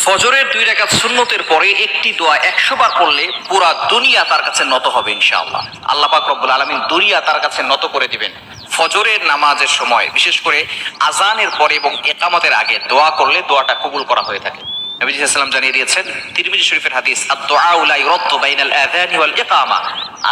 ফজরের 2 রাকাত সুন্নতের পরে একটি দোয়া 100 বার পড়লে পুরা দুনিয়া তার কাছে নত হবে ইনশাআল্লাহ। আল্লাহ পাক রব্বুল আলামিন দুনিয়া তার কাছে নত করে দিবেন। ফজরের নামাজের সময় বিশেষ করে আজানের পরে এবং ইকামতের আগে দোয়া করলে দোয়াটা কবুল করা হয়ে থাকে। নবী সাল্লাল্লাহু আলাইহি ওয়াসাল্লাম জানিয়ে দিয়েছেন, তিরমিজি শরীফের হাদিস, আদ-দুআউ লা ইউরাদ্দু বাইনাল আযানি ওয়াল ইকামা।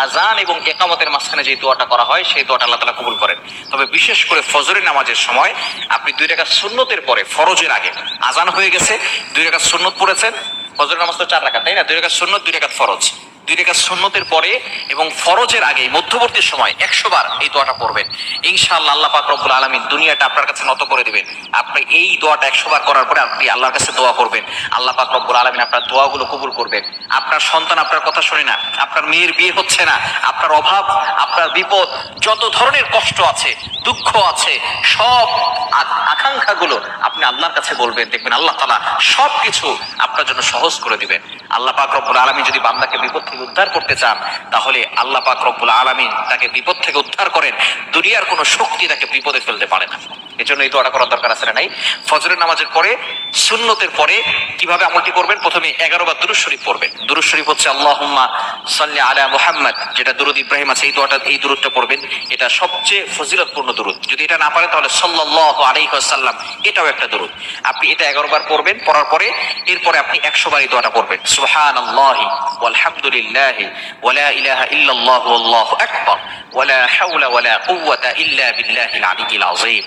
আজান এবং ইকামতের মাঝখানে যে দোয়াটা করা হয় সেই দোয়াটা আল্লাহ তাআলা কবুল করেন। তবে বিশেষ করে ফজরের নামাজের সময় আপনি 2 রাকাত সুন্নতের পরে, ফরজের আগে আজান হয়ে গেছে, 2 রাকাত সুন্নত পড়েছেন। ফজরের নামাজ তো 4 রাকাত, তাই না? 2 রাকাত সুন্নত, 2 রাকাত ফরজ। 2 রাকাত সুন্নতের পরে এবং ফরজের আগে মধ্যবর্তী সময় 100 বার এই দোয়াটা পড়বেন। ইনশাআল্লাহ আল্লাহ পাক রব্বুল আলামিন দুনিয়াটা আপনার কাছে নত করে দিবেন। আপনি এই দোয়াটা 100 বার করার পরে আপনি আল্লাহর কাছে দোয়া করবেন, আল্লাহ পাক রব্বুল আলামিন আপনার দোয়াগুলো কবুল করবেন। আপনার সন্তান আপনার কথা শোনে না, আপনার মেয়ের বিয়ে হচ্ছে না, আপনার অভাব, আপনার বিপদ, যত ধরনের কষ্ট আছে, দুঃখ আছে, সব আকাঙ্ক্ষাগুলো আপনি আল্লাহর কাছে বলবেন, দেখবেন আল্লাহ তাআলা সবকিছু আপনার জন্য সহজ করে দিবেন। আল্লাহ পাক রব্বুল আলামিন যদি বান্দাকে বিপদ থেকে উদ্ধার করতে চান, তাহলে আল্লাহ পাক রব্বুল আলামিন তাকে বিপদ থেকে উদ্ধার করেন। দুনিয়ার কোনো শক্তি তাকে বিপদে ফেলতে পারে না। এজন্য এই দোয়াটা করার দরকার আছে না নাই? ফজরের নামাজের পরে, সুন্নতের পরে কিভাবে আমলটি করবেন? প্রথমে 11 বার দুরূদ শরীফ পড়বেন। দুরূদ শরীফ হচ্ছে আল্লাহুম্মা সাল্লি আলা মুহাম্মদ, যেটা দুরূদ ইব্রাহিম আছে, এই দুরূদটা পড়বেন। এটা সবচেয়ে ফজিলতপূর্ণ দুরূদ। যদি এটা না পারেন তাহলে সাল্লাল্লাহু আলাইহি ওয়াসাল্লাম, এটাও একটা দুরূদ। আপনি এটা 11 বার পড়বেন। পড়ার পরে এরপরে আপনি 100 বার এই দোয়াটা পড়বেন, সুবহানাল্লাহি ওয়াল হামদুলিল্লাহি ওয়া লা ইলাহা ইল্লাল্লাহু ওয়াল্লাহু আকবার ওয়া লা হাওলা ওয়া লা কুওয়াতা ইল্লা বিল্লাহিল আলিয়্যিল আযীম।